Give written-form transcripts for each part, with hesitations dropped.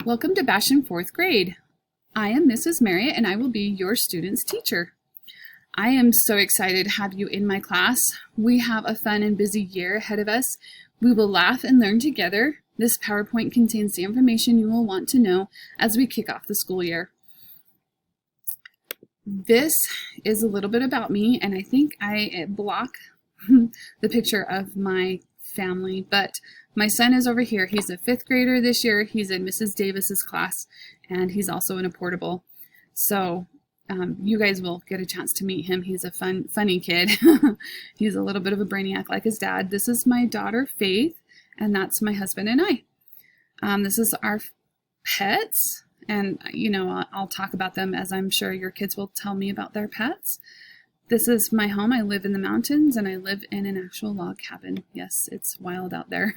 Welcome to Bashan 4th grade. I am Mrs. Marriott and I will be your student's teacher. I am so excited to have you in my class. We have a fun and busy year ahead of us. We will laugh and learn together. This PowerPoint contains the information you will want to know as we kick off the school year. This is a little bit about me, and I think I block the picture of my family, but my son is over here. He's a 5th grader this year. He's in Mrs. Davis's class, and he's also in a portable. So you guys will get a chance to meet him. He's a funny kid. He's a little bit of a brainiac like his dad. This is my daughter, Faith, and that's my husband and I. This is our pets, and I'll talk about them as I'm sure your kids will tell me about their pets. This is my home. I live in the mountains and I live in an actual log cabin. Yes, it's wild out there.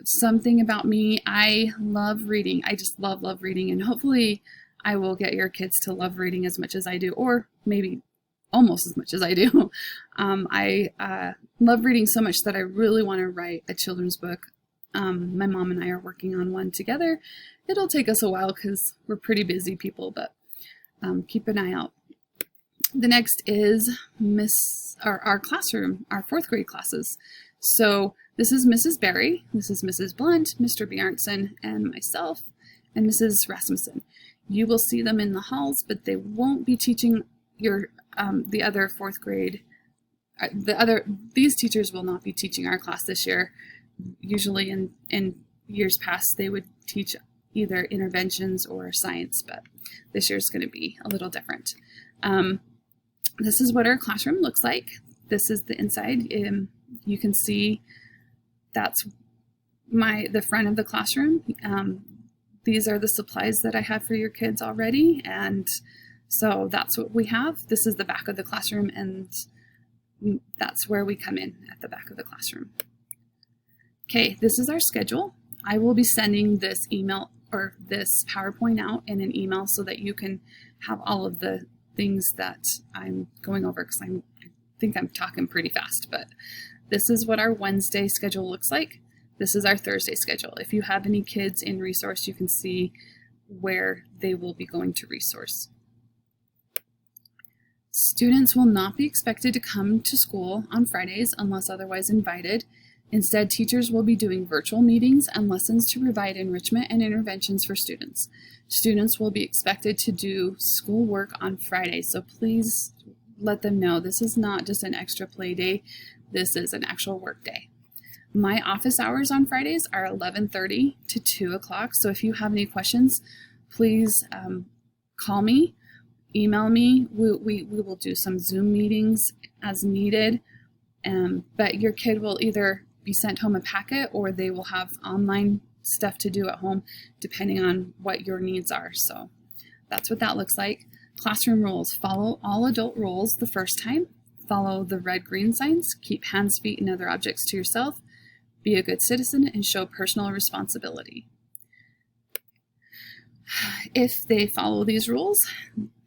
Something about me, I love reading. I just love reading, and hopefully I will get your kids to love reading as much as I do, or maybe almost as much as I do. I love reading so much that I really want to write a children's book. My mom and I are working on one together. It'll take us a while because we're pretty busy people, but keep an eye out. The next is our classroom, our 4th grade classes. So this is Mrs. Berry, this is Mrs. Blunt, Mr. Bjarnson, and myself, and Mrs. Rasmussen. You will see them in the halls, but they won't be teaching your the other 4th grade. These teachers will not be teaching our class this year. Usually in years past, they would teach either interventions or science, but this year is going to be a little different. This is what our classroom looks like. This is the inside. You can see that's the front of the classroom. These are the supplies that I have for your kids already, and so that's what we have. This is the back of the classroom, and that's where we come in, at the back of the classroom. Okay, this is our schedule. I will be sending this email or this PowerPoint out in an email so that you can have all of the things that I'm going over, because I think I'm talking pretty fast. But this is what our Wednesday schedule looks like. This is our Thursday schedule. If you have any kids in resource, you can see where they will be going to resource. Students will not be expected to come to school on Fridays unless otherwise invited. Instead, teachers will be doing virtual meetings and lessons to provide enrichment and interventions for students. Students will be expected to do schoolwork on Friday, so please let them know this is not just an extra play day. This is an actual work day. My office hours on Fridays are 11:30 to 2 o'clock, so if you have any questions, please call me, email me. We will do some Zoom meetings as needed, but your kid will either be sent home a packet or they will have online stuff to do at home depending on what your needs are. So that's what that looks like. Classroom rules: follow all adult rules the first time, follow the red-green signs, keep hands, feet, and other objects to yourself, be a good citizen, and show personal responsibility. If they follow these rules,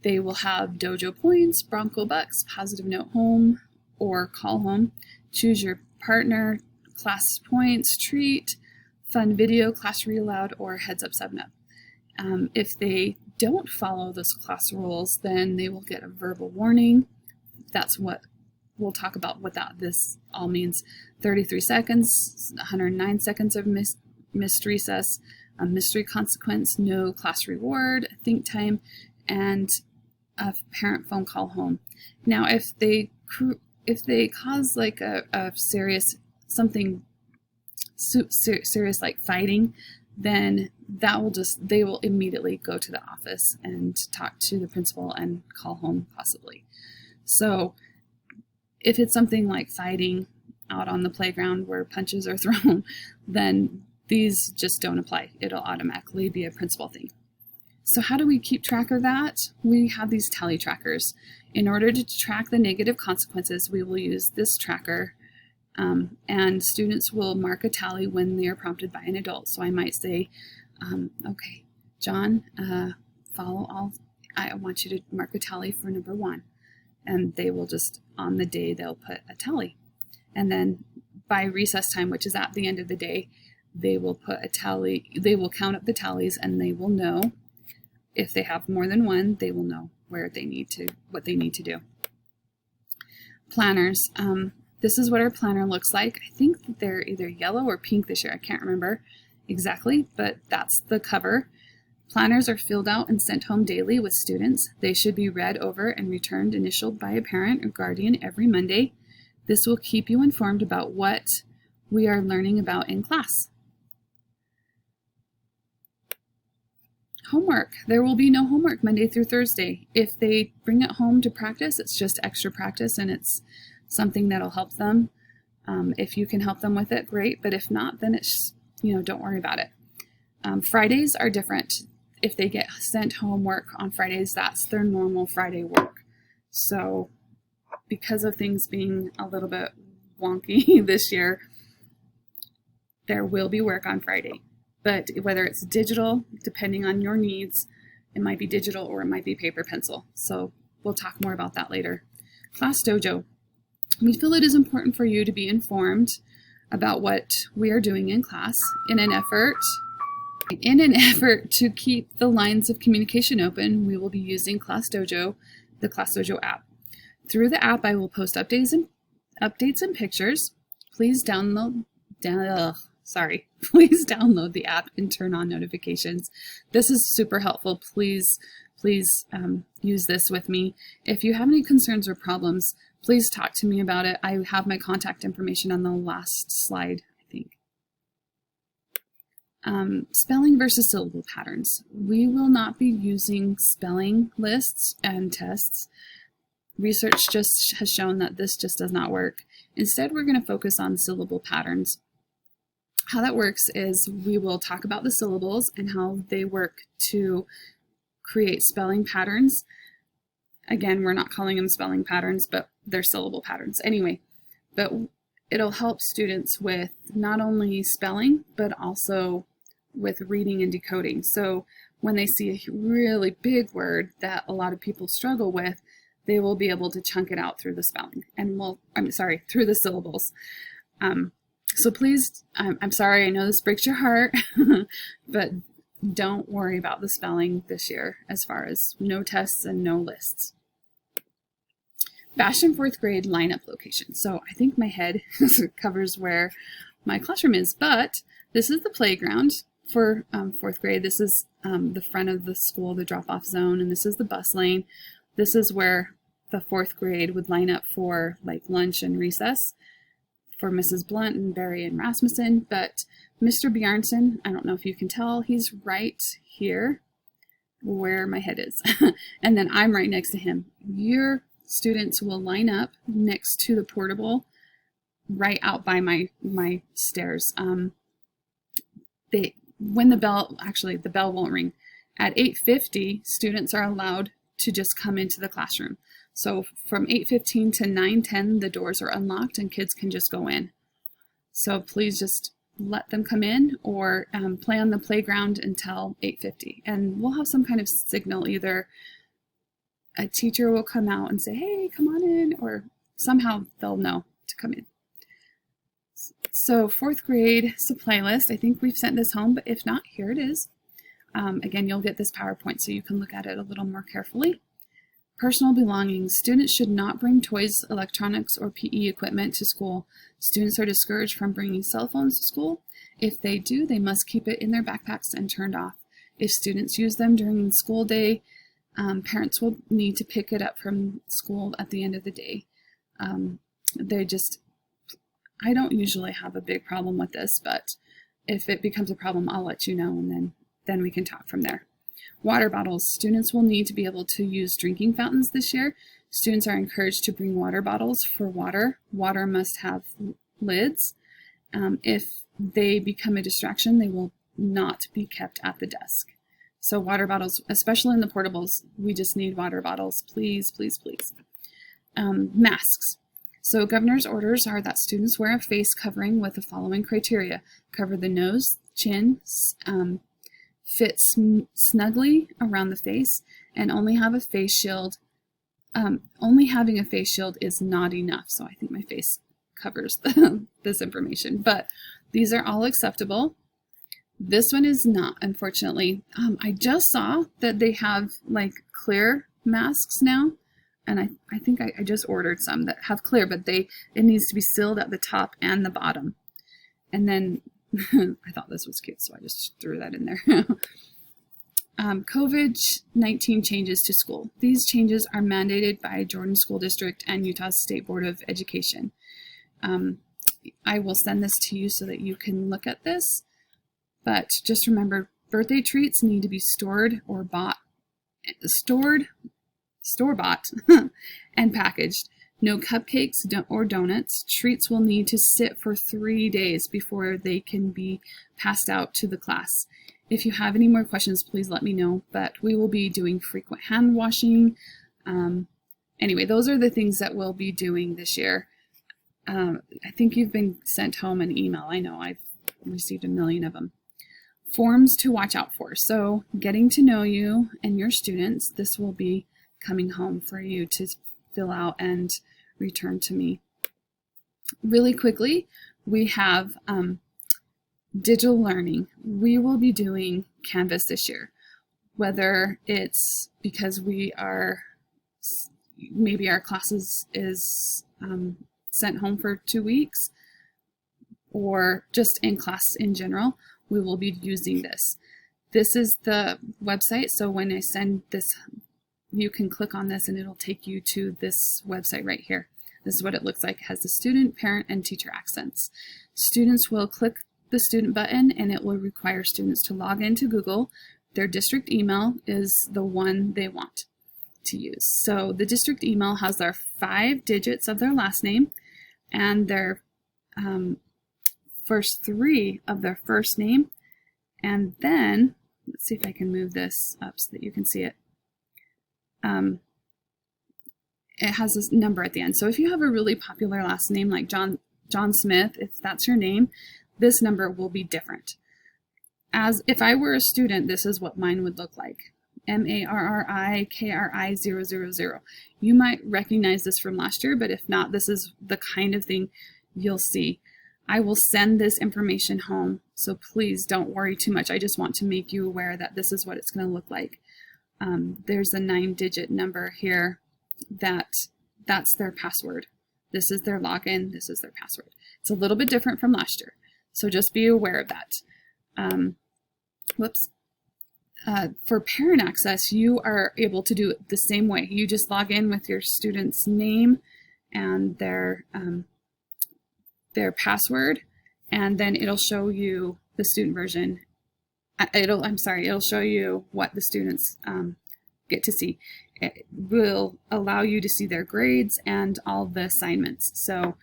they will have dojo points, Bronco bucks, positive note home or call home, choose your partner, class points, treat, fun video, class read aloud, or heads up 7-up. If they don't follow those class rules, then they will get a verbal warning. That's what we'll talk about what this all means. 33 seconds, 109 seconds of missed recess, a mystery consequence, no class reward, think time, and a parent phone call home. Now, if they cause like a serious something serious like fighting, then they will immediately go to the office and talk to the principal and call home possibly. So if it's something like fighting out on the playground where punches are thrown, then these just don't apply. It'll automatically be a principal thing. So how do we keep track of that? We have these tally trackers. In order to track the negative consequences, we will use this tracker, and students will mark a tally when they are prompted by an adult. So I might say, okay, John, follow all. I want you to mark a tally for number 1. And they will just, on the day, they'll put a tally. And then by recess time, which is at the end of the day, they will put a tally, they will count up the tallies, and they will know if they have more than one, they will know where they need to, what they need to do. Planners. This is what our planner looks like. I think that they're either yellow or pink this year. I can't remember exactly, but that's the cover. Planners are filled out and sent home daily with students. They should be read over and returned initialed by a parent or guardian every Monday. This will keep you informed about what we are learning about in class. Homework. There will be no homework Monday through Thursday. If they bring it home to practice, it's just extra practice and it's something that'll help them. If you can help them with it, great. But if not, then it's, don't worry about it. Fridays are different. If they get sent homework on Fridays, that's their normal Friday work. So because of things being a little bit wonky this year, there will be work on Friday. But whether it's digital, depending on your needs, it might be digital or it might be paper pencil. So we'll talk more about that later. Class Dojo. We feel it is important for you to be informed about what we are doing in class in an effort to keep the lines of communication open. We will be using Class Dojo, the Class Dojo app. Through the app, I will post updates and pictures. Please download the app and turn on notifications. This is super helpful. Please use this with me. If you have any concerns or problems, please talk to me about it. I have my contact information on the last slide, I think. Spelling versus syllable patterns. We will not be using spelling lists and tests. Research just has shown that this just does not work. Instead, we're going to focus on syllable patterns. How that works is we will talk about the syllables and how they work to create spelling patterns. Again, we're not calling them spelling patterns, but they're syllable patterns. Anyway, but it'll help students with not only spelling, but also with reading and decoding. So when they see a really big word that a lot of people struggle with, they will be able to chunk it out through the spelling and through the syllables. So please, I'm sorry, I know this breaks your heart, but don't worry about the spelling this year as far as no tests and no lists. Bastion fourth grade lineup location. So I think my head covers where my classroom is, but this is the playground for fourth grade. This is the front of the school, the drop-off zone, and this is the bus lane. This is where the fourth grade would line up for like lunch and recess for Mrs. Blunt and Barry and Rasmussen, but Mr. Bjarnson, I don't know if you can tell, he's right here where my head is. And then I'm right next to him. Your students will line up next to the portable right out by my stairs. When the bell won't ring. At 8:50, students are allowed to just come into the classroom. So from 8:15 to 9:10, the doors are unlocked and kids can just go in. So please just let them come in or play on the playground until 8:50. And we'll have some kind of signal, either a teacher will come out and say, hey, come on in, or somehow they'll know to come in. So fourth grade supply list, I think we've sent this home, but if not, here it is. Again, you'll get this PowerPoint so you can look at it a little more carefully. Personal belongings. Students should not bring toys, electronics, or PE equipment to school. Students are discouraged from bringing cell phones to school. If they do, they must keep it in their backpacks and turned off. If students use them during the school day, parents will need to pick it up from school at the end of the day. I don't usually have a big problem with this, but if it becomes a problem, I'll let you know, and then we can talk from there. Water bottles. Students will need to be able to use drinking fountains this year. Students are encouraged to bring water bottles for water. Water must have lids. If they become a distraction, they will not be kept at the desk. So water bottles, especially in the portables, we just need water bottles. Please, please, please. Masks. So governor's orders are that students wear a face covering with the following criteria. Cover the nose, chin, fit snugly around the face, and only have a face shield. Only having a face shield is not enough, so I think my face covers this information. But these are all acceptable. This one is not, unfortunately. I just saw that they have like clear masks now, and I think I just ordered some that have clear, but it needs to be sealed at the top and the bottom. And then I thought this was cute, so I just threw that in there. COVID-19 changes to school. These changes are mandated by Jordan School District and Utah State Board of Education. I will send this to you so that you can look at this, but just remember, birthday treats need to be store-bought and packaged. No cupcakes or donuts. Treats will need to sit for 3 days before they can be passed out to the class. If you have any more questions, please let me know, but we will be doing frequent hand washing. Anyway, those are the things that we'll be doing this year. I think you've been sent home an email. I know I've received a million of them. Forms to watch out for. So getting to know you and your students, this will be coming home for you to fill out and return to me. Really quickly, we have digital learning. We will be doing Canvas this year, whether it's because maybe our classes is sent home for 2 weeks, or just in class in general, we will be using this. This is the website, so when I send this, you can click on this and it'll take you to this website right here. This is what it looks like. It has the student, parent, and teacher accents. Students will click the student button and it will require students to log into Google. Their district email is the one they want to use. So the district email has their 5 digits of their last name and their first 3 of their first name. And then, let's see if I can move this up so that you can see it. It has this number at the end. So if you have a really popular last name like John Smith, if that's your name, this number will be different. As if I were a student, this is what mine would look like. MARRIKRI000. You might recognize this from last year, but if not, this is the kind of thing you'll see. I will send this information home, so please don't worry too much. I just want to make you aware that this is what it's going to look like. There's a 9-digit number here that's their password. This is their login. This is their password. It's a little bit different from last year, so just be aware of that. For parent access, you are able to do it the same way. You just log in with your student's name and their password, and then it'll show you the student version. It'll show you what the students get to see. It will allow you to see their grades and all the assignments. So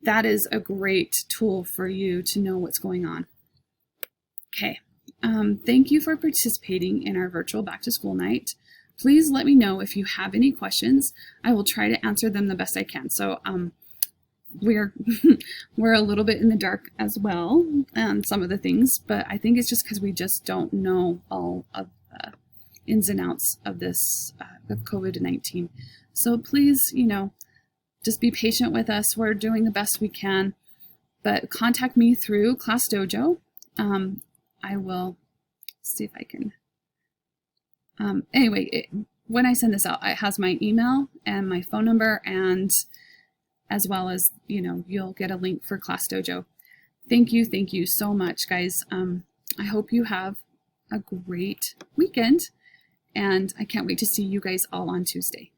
that is a great tool for you to know what's going on. Okay. Thank you for participating in our virtual back to school night. Please let me know if you have any questions. I will try to answer them the best I can. So we're a little bit in the dark as well on some of the things, but I think it's just because we just don't know all of the ins and outs of this of COVID-19. So please, just be patient with us. We're doing the best we can, but contact me through Class Dojo. I will see if I can. Anyway, when I send this out, it has my email and my phone number, and as well as, you'll get a link for Class Dojo. Thank you so much, guys. I hope you have a great weekend, and I can't wait to see you guys all on Tuesday.